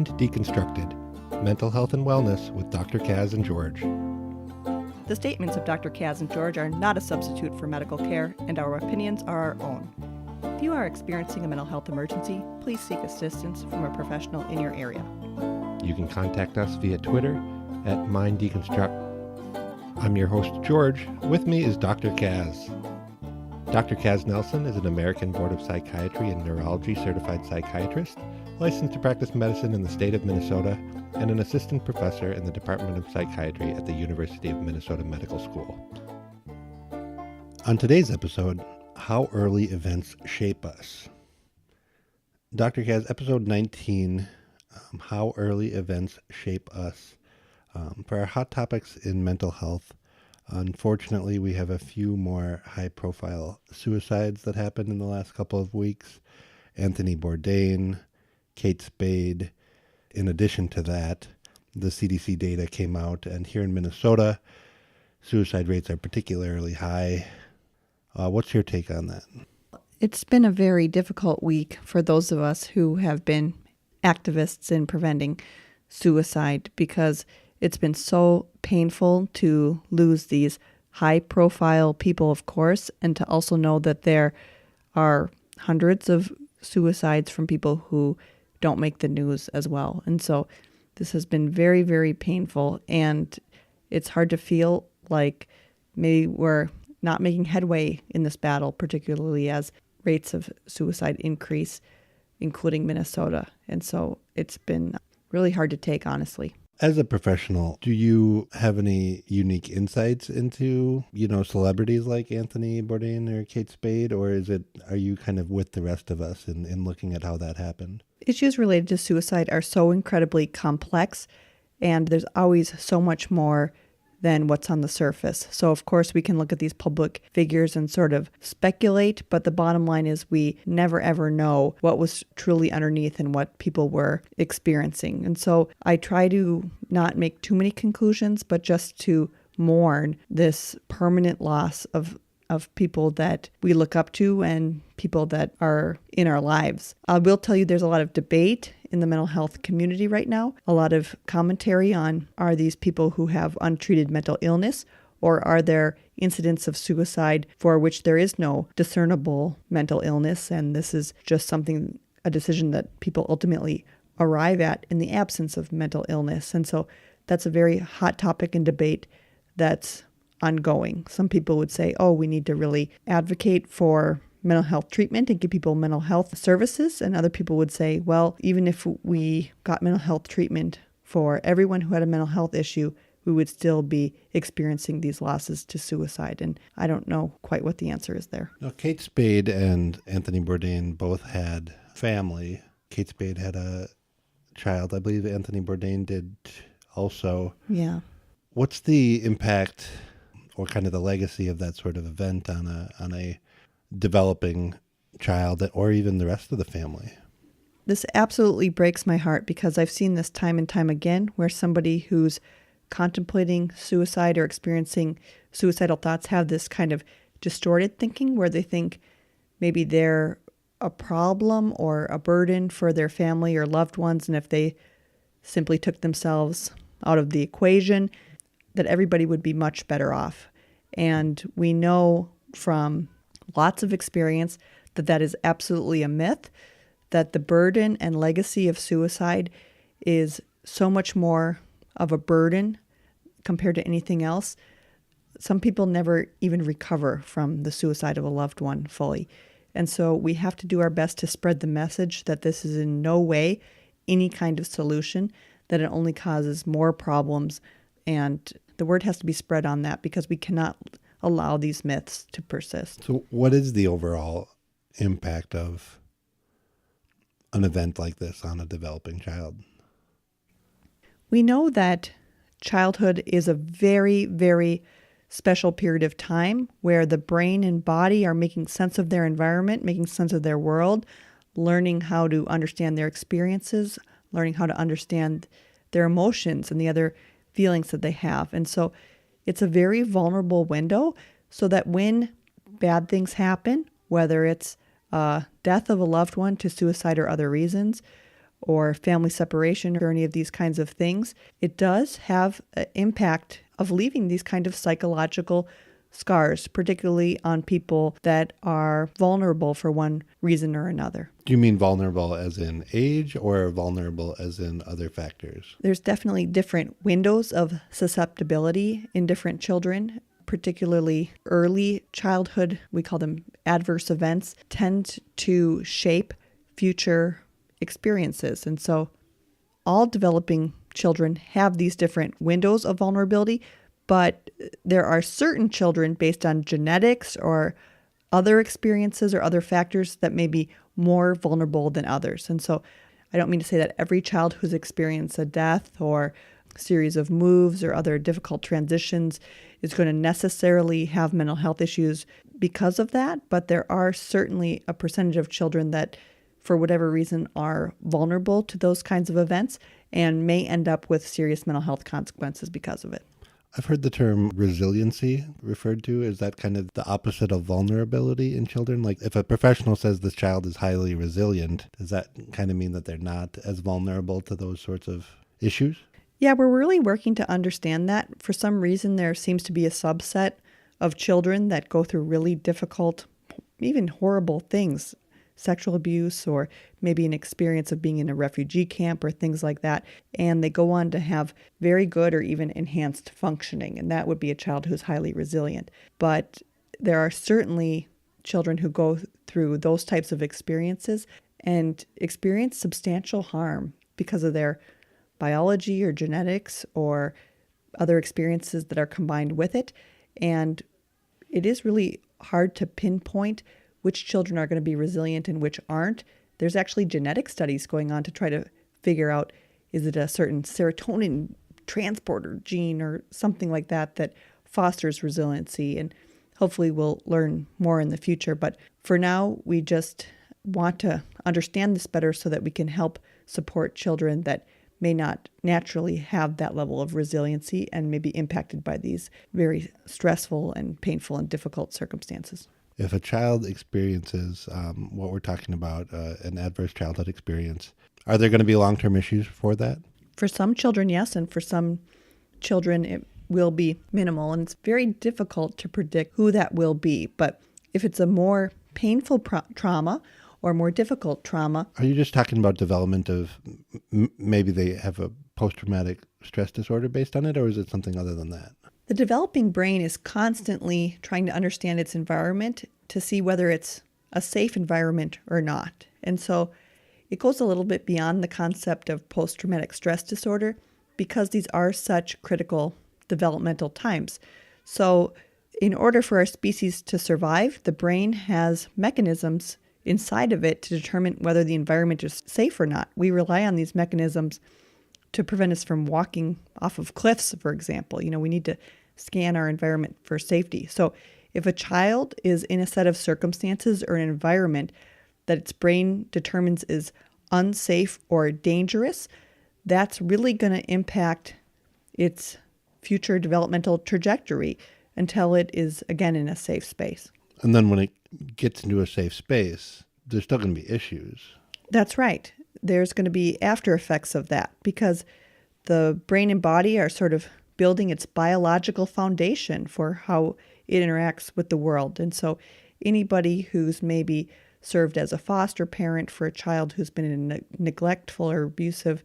Mind Deconstructed, Mental Health and Wellness with Dr. Kaz and George. The statements of Dr. Kaz and George are not a substitute for medical care, and our opinions are our own. If you are experiencing a mental health emergency, please seek assistance from a professional in your area. You can contact us via Twitter at Mind Deconstruct. I'm your host, George. With me is Dr. Kaz. Dr. Kaz Nelson is an American Board of Psychiatry and Neurology certified psychiatrist, licensed to practice medicine in the state of Minnesota, and an assistant professor in the Department of Psychiatry at the University of Minnesota Medical School. On today's episode, how early events shape us. Dr. Kaz, episode 19, how early events shape us. For our hot topics in mental health, unfortunately, we have a few more high-profile suicides that happened in the last couple of weeks. Anthony Bourdain, Kate Spade. In addition to that, the CDC data came out, and here in Minnesota, suicide rates are particularly high. What's your take on that? It's been a very difficult week for those of us who have been activists in preventing suicide because it's been so painful to lose these high-profile people, of course, and to also know that there are hundreds of suicides from people who don't make the news as well. And so this has been very, very painful, and it's hard to feel like maybe we're not making headway in this battle, particularly as rates of suicide increase, including Minnesota. And so it's been really hard to take, honestly. As a professional, do you have any unique insights into, celebrities like Anthony Bourdain or Kate Spade, or are you kind of with the rest of us in looking at how that happened? Issues related to suicide are so incredibly complex, and there's always so much more than what's on the surface. So, of course, we can look at these public figures and sort of speculate, but the bottom line is we never ever know what was truly underneath and what people were experiencing. And so I try to not make too many conclusions, but just to mourn this permanent loss of people that we look up to and people that are in our lives. I will tell you there's a lot of debate in the mental health community right now, a lot of commentary on, are these people who have untreated mental illness, or are there incidents of suicide for which there is no discernible mental illness, and this is just a decision that people ultimately arrive at in the absence of mental illness. And so that's a very hot topic in debate that's ongoing. Some people would say, we need to really advocate for mental health treatment and give people mental health services. And other people would say, well, even if we got mental health treatment for everyone who had a mental health issue, we would still be experiencing these losses to suicide. And I don't know quite what the answer is there. Now, Kate Spade and Anthony Bourdain both had family. Kate Spade had a child. I believe Anthony Bourdain did also. Yeah. What's the impact or kind of the legacy of that sort of event on a developing child or even the rest of the family? This absolutely breaks my heart because I've seen this time and time again where somebody who's contemplating suicide or experiencing suicidal thoughts have this kind of distorted thinking where they think maybe they're a problem or a burden for their family or loved ones, and if they simply took themselves out of the equation, that everybody would be much better off. And we know from lots of experience that that is absolutely a myth, that the burden and legacy of suicide is so much more of a burden compared to anything else. Some people never even recover from the suicide of a loved one fully. And so we have to do our best to spread the message that this is in no way any kind of solution, that it only causes more problems. And the word has to be spread on that because we cannot allow these myths to persist. So what is the overall impact of an event like this on a developing child? We know that childhood is a very, very special period of time where the brain and body are making sense of their environment, making sense of their world, learning how to understand their experiences, learning how to understand their emotions and the other feelings that they have. And so it's a very vulnerable window so that when bad things happen, whether it's death of a loved one to suicide or other reasons, or family separation or any of these kinds of things, it does have an impact of leaving these kind of psychological scars, particularly on people that are vulnerable for one reason or another. Do you mean vulnerable as in age or vulnerable as in other factors? There's definitely different windows of susceptibility in different children, particularly early childhood. We call them adverse events, tend to shape future experiences. And so all developing children have these different windows of vulnerability, but there are certain children based on genetics or other experiences or other factors that may be more vulnerable than others. And so I don't mean to say that every child who's experienced a death or series of moves or other difficult transitions is going to necessarily have mental health issues because of that, but there are certainly a percentage of children that, for whatever reason, are vulnerable to those kinds of events and may end up with serious mental health consequences because of it. I've heard the term resiliency referred to. Is that kind of the opposite of vulnerability in children? Like if a professional says this child is highly resilient, does that kind of mean that they're not as vulnerable to those sorts of issues? Yeah, we're really working to understand that. For some reason, there seems to be a subset of children that go through really difficult, even horrible things, sexual abuse, or maybe an experience of being in a refugee camp or things like that. And they go on to have very good or even enhanced functioning. And that would be a child who's highly resilient. But there are certainly children who go through those types of experiences and experience substantial harm because of their biology or genetics or other experiences that are combined with it. And it is really hard to pinpoint which children are going to be resilient and which aren't. There's actually genetic studies going on to try to figure out, is it a certain serotonin transporter gene or something like that that fosters resiliency? And hopefully we'll learn more in the future. But for now, we just want to understand this better so that we can help support children that may not naturally have that level of resiliency and may be impacted by these very stressful and painful and difficult circumstances. If a child experiences what we're talking about, an adverse childhood experience, are there going to be long-term issues for that? For some children, yes, and for some children, it will be minimal. And it's very difficult to predict who that will be. But if it's a more painful trauma or more difficult trauma. Are you just talking about development of maybe they have a post-traumatic stress disorder based on it, or is it something other than that? The developing brain is constantly trying to understand its environment to see whether it's a safe environment or not. And so it goes a little bit beyond the concept of post-traumatic stress disorder because these are such critical developmental times. So in order for our species to survive, the brain has mechanisms inside of it to determine whether the environment is safe or not. We rely on these mechanisms to prevent us from walking off of cliffs, for example. We need to scan our environment for safety. So if a child is in a set of circumstances or an environment that its brain determines is unsafe or dangerous, that's really going to impact its future developmental trajectory until it is, again, in a safe space. And then when it gets into a safe space, there's still going to be issues. That's right. There's going to be after effects of that because the brain and body are sort of building its biological foundation for how it interacts with the world. And so anybody who's maybe served as a foster parent for a child who's been in a neglectful or abusive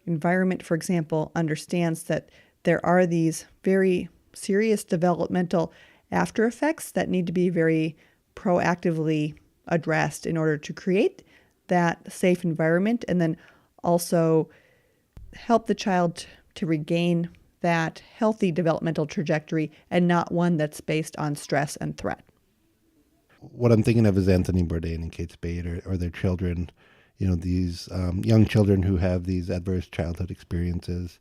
environment, for example, understands that there are these very serious developmental after effects that need to be very proactively addressed in order to create that safe environment and then also help the child to regain that healthy developmental trajectory and not one that's based on stress and threat. What I'm thinking of is Anthony Bourdain and Kate Spade or their children, these young children who have these adverse childhood experiences.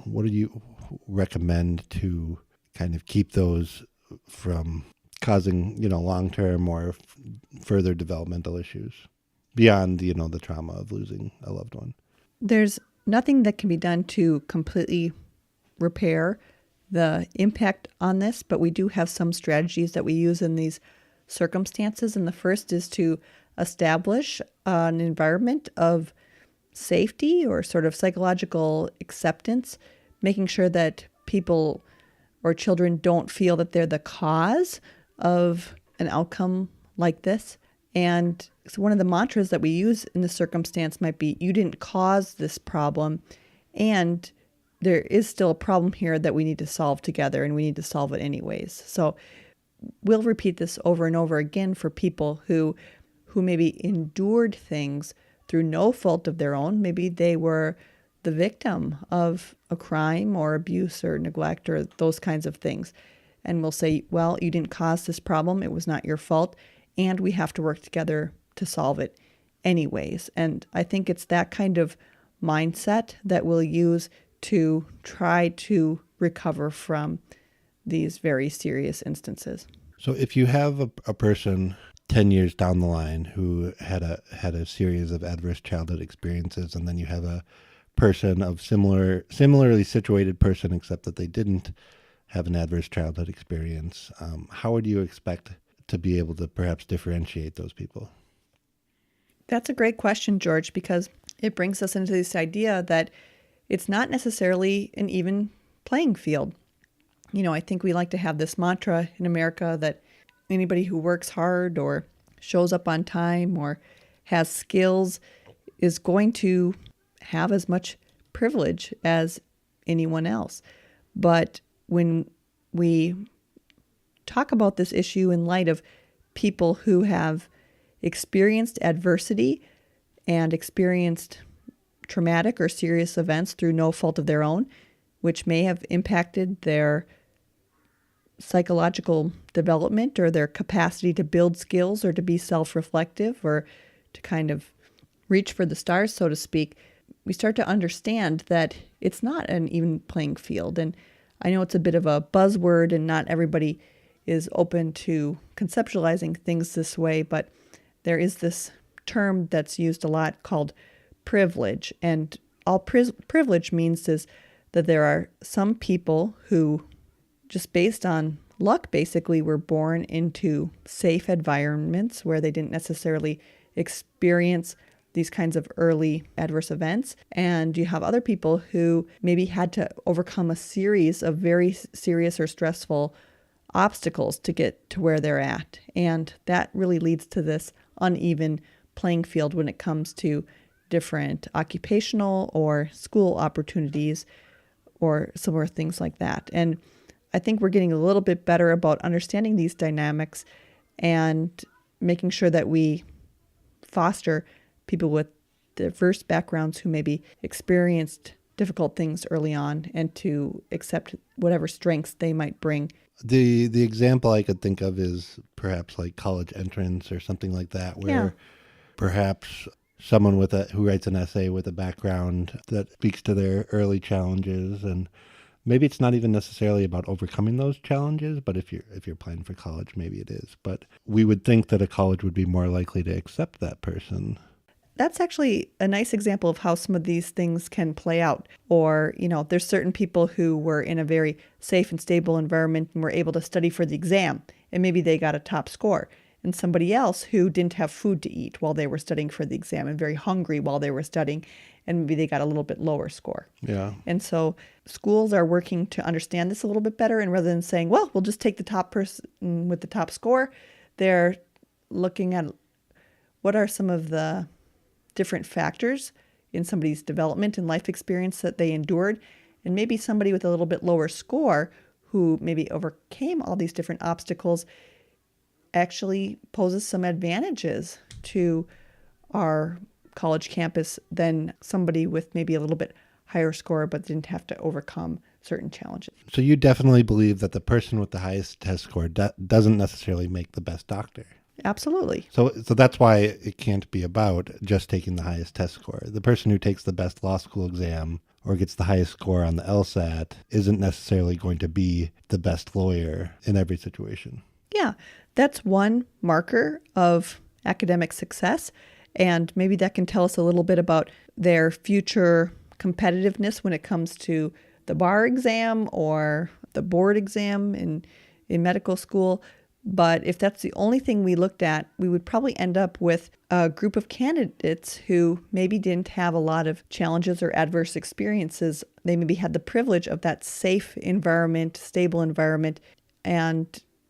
What do you recommend to kind of keep those from causing, long-term or further developmental issues beyond, the trauma of losing a loved one? There's nothing that can be done to completely repair the impact on this, but we do have some strategies that we use in these circumstances. And the first is to establish an environment of safety or sort of psychological acceptance, making sure that people or children don't feel that they're the cause of an outcome like this. And so one of the mantras that we use in this circumstance might be, you didn't cause this problem, and there is still a problem here that we need to solve together, and we need to solve it anyways. So we'll repeat this over and over again for people who maybe endured things through no fault of their own. Maybe they were the victim of a crime or abuse or neglect or those kinds of things. And we'll say, well, you didn't cause this problem. It was not your fault. And we have to work together to solve it anyways. And I think it's that kind of mindset that we'll use to try to recover from these very serious instances. So if you have a person 10 years down the line who had a series of adverse childhood experiences, and then you have a person of similarly situated person, except that they didn't have an adverse childhood experience, how would you expect to be able to perhaps differentiate those people? That's a great question, George, because it brings us into this idea that it's not necessarily an even playing field. I think we like to have this mantra in America that anybody who works hard or shows up on time or has skills is going to have as much privilege as anyone else. But when we talk about this issue in light of people who have experienced adversity and experienced traumatic or serious events through no fault of their own, which may have impacted their psychological development or their capacity to build skills or to be self-reflective or to kind of reach for the stars, so to speak, we start to understand that it's not an even playing field. And I know it's a bit of a buzzword and not everybody is open to conceptualizing things this way, but there is this term that's used a lot called privilege. And all privilege means is that there are some people who, just based on luck, basically were born into safe environments where they didn't necessarily experience these kinds of early adverse events. And you have other people who maybe had to overcome a series of very serious or stressful obstacles to get to where they're at. And that really leads to this uneven playing field when it comes to different occupational or school opportunities or similar things like that. And I think we're getting a little bit better about understanding these dynamics and making sure that we foster people with diverse backgrounds who maybe experienced difficult things early on and to accept whatever strengths they might bring. The example I could think of is perhaps like college entrance or something like that, where perhaps someone who writes an essay with a background that speaks to their early challenges, and maybe it's not even necessarily about overcoming those challenges, but if you're applying for college, maybe it is. But we would think that a college would be more likely to accept that person. That's actually a nice example of how some of these things can play out. Or, there's certain people who were in a very safe and stable environment and were able to study for the exam, and maybe they got a top score. And somebody else who didn't have food to eat while they were studying for the exam and very hungry while they were studying, and maybe they got a little bit lower score. Yeah. And so schools are working to understand this a little bit better, and rather than saying, well, we'll just take the top person with the top score, they're looking at what are some of the different factors in somebody's development and life experience that they endured. And maybe somebody with a little bit lower score who maybe overcame all these different obstacles actually poses some advantages to our college campus than somebody with maybe a little bit higher score but didn't have to overcome certain challenges. So you definitely believe that the person with the highest test score doesn't necessarily make the best doctor. Absolutely. So that's why it can't be about just taking the highest test score. The person who takes the best law school exam or gets the highest score on the LSAT isn't necessarily going to be the best lawyer in every situation. Yeah, that's one marker of academic success. And maybe that can tell us a little bit about their future competitiveness when it comes to the bar exam or the board exam in medical school. But if that's the only thing we looked at, we would probably end up with a group of candidates who maybe didn't have a lot of challenges or adverse experiences. They maybe had the privilege of that safe environment, stable environment. And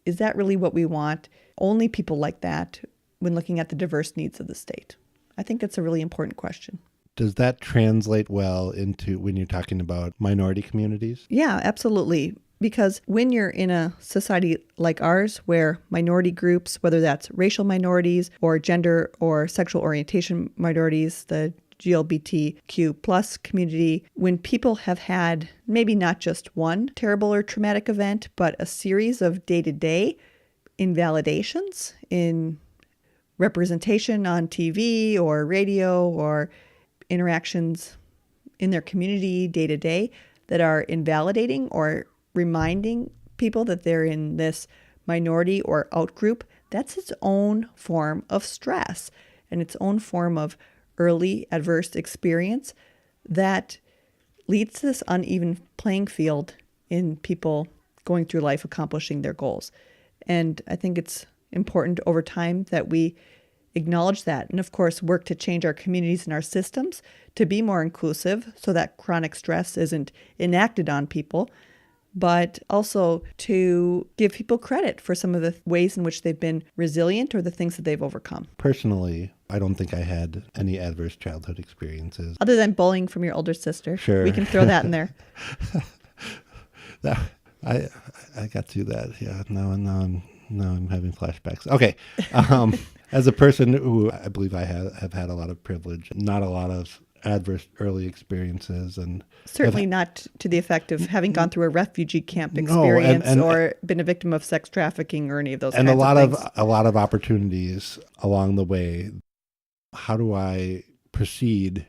is that really what we want? Only people like that when looking at the diverse needs of the state? I think that's a really important question. Does that translate well into when you're talking about minority communities? Yeah, absolutely. Because when you're in a society like ours, where minority groups, whether that's racial minorities or gender or sexual orientation minorities, the GLBTQ plus community, when people have had maybe not just one terrible or traumatic event, but a series of day-to-day invalidations in representation on TV or radio or interactions in their community day-to-day that are invalidating or reminding people that they're in this minority or outgroup, that's its own form of stress and its own form of early adverse experience that leads to this uneven playing field in people going through life accomplishing their goals. And I think it's important over time that we acknowledge that and, of course, work to change our communities and our systems to be more inclusive so that chronic stress isn't enacted on people, but also to give people credit for some of the ways in which they've been resilient or the things that they've overcome. Personally, I don't think I had any adverse childhood experiences. Other than bullying from your older sister. Sure. We can throw that in there. I got through that. Yeah. Now I'm having flashbacks. Okay. As a person who I believe I have had a lot of privilege, not a lot of adverse early experiences, and certainly not to the effect of having gone through a refugee camp experience or been a victim of sex trafficking or any of those kinds of things. And a lot of opportunities along the way. How do I proceed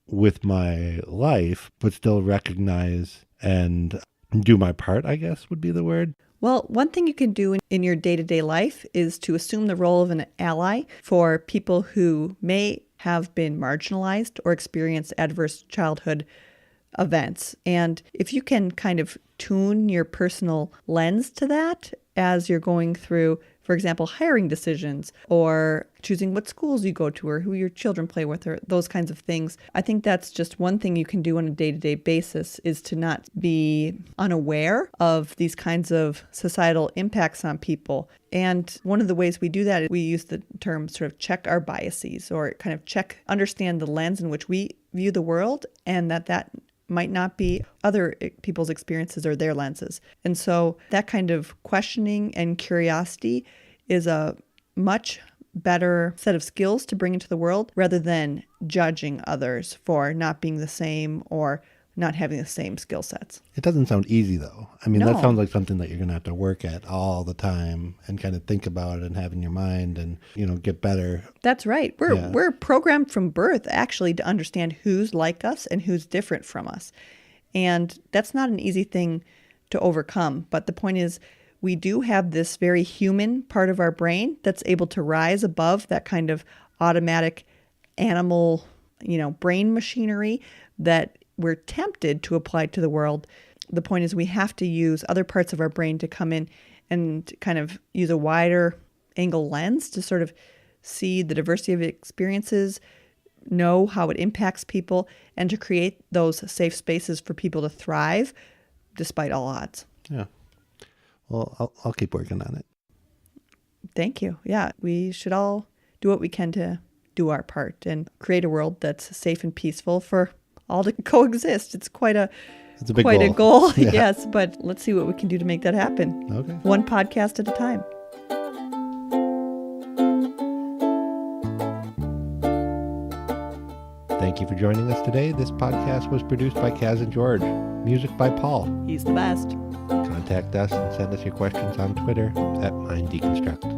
with my life, but still recognize and do my part, I guess would be the word? Well, one thing you can do in your day-to-day life is to assume the role of an ally for people who may have been marginalized or experienced adverse childhood events. And if you can kind of tune your personal lens to that as you're going through, for example, hiring decisions or choosing what schools you go to or who your children play with or those kinds of things, I think that's just one thing you can do on a day-to-day basis, is to not be unaware of these kinds of societal impacts on people. And one of the ways we do that is we use the term sort of check our biases, or kind of understand the lens in which we view the world, and that might not be other people's experiences or their lenses. And so that kind of questioning and curiosity is a much better set of skills to bring into the world rather than judging others for not being the same or not having the same skill sets. It doesn't sound easy, though. I mean, No. That sounds like something that you're going to have to work at all the time and kind of think about and have in your mind and, get better. That's right. We're programmed from birth, actually, to understand who's like us and who's different from us. And that's not an easy thing to overcome. But the point is, we do have this very human part of our brain that's able to rise above that kind of automatic animal, brain machinery that we're tempted to apply to the world. The point is we have to use other parts of our brain to come in and kind of use a wider angle lens to sort of see the diversity of experiences, know how it impacts people, and to create those safe spaces for people to thrive despite all odds. Yeah. Well, I'll keep working on it. Thank you. Yeah, we should all do what we can to do our part and create a world that's safe and peaceful for all to coexist. It's quite a goal. Yeah. Yes, but let's see what we can do to make that happen. Okay. One podcast at a time. Thank you for joining us today. This podcast was produced by Kaz and George. Music by Paul. He's the best. Contact us and send us your questions on Twitter @MindDeconstruct.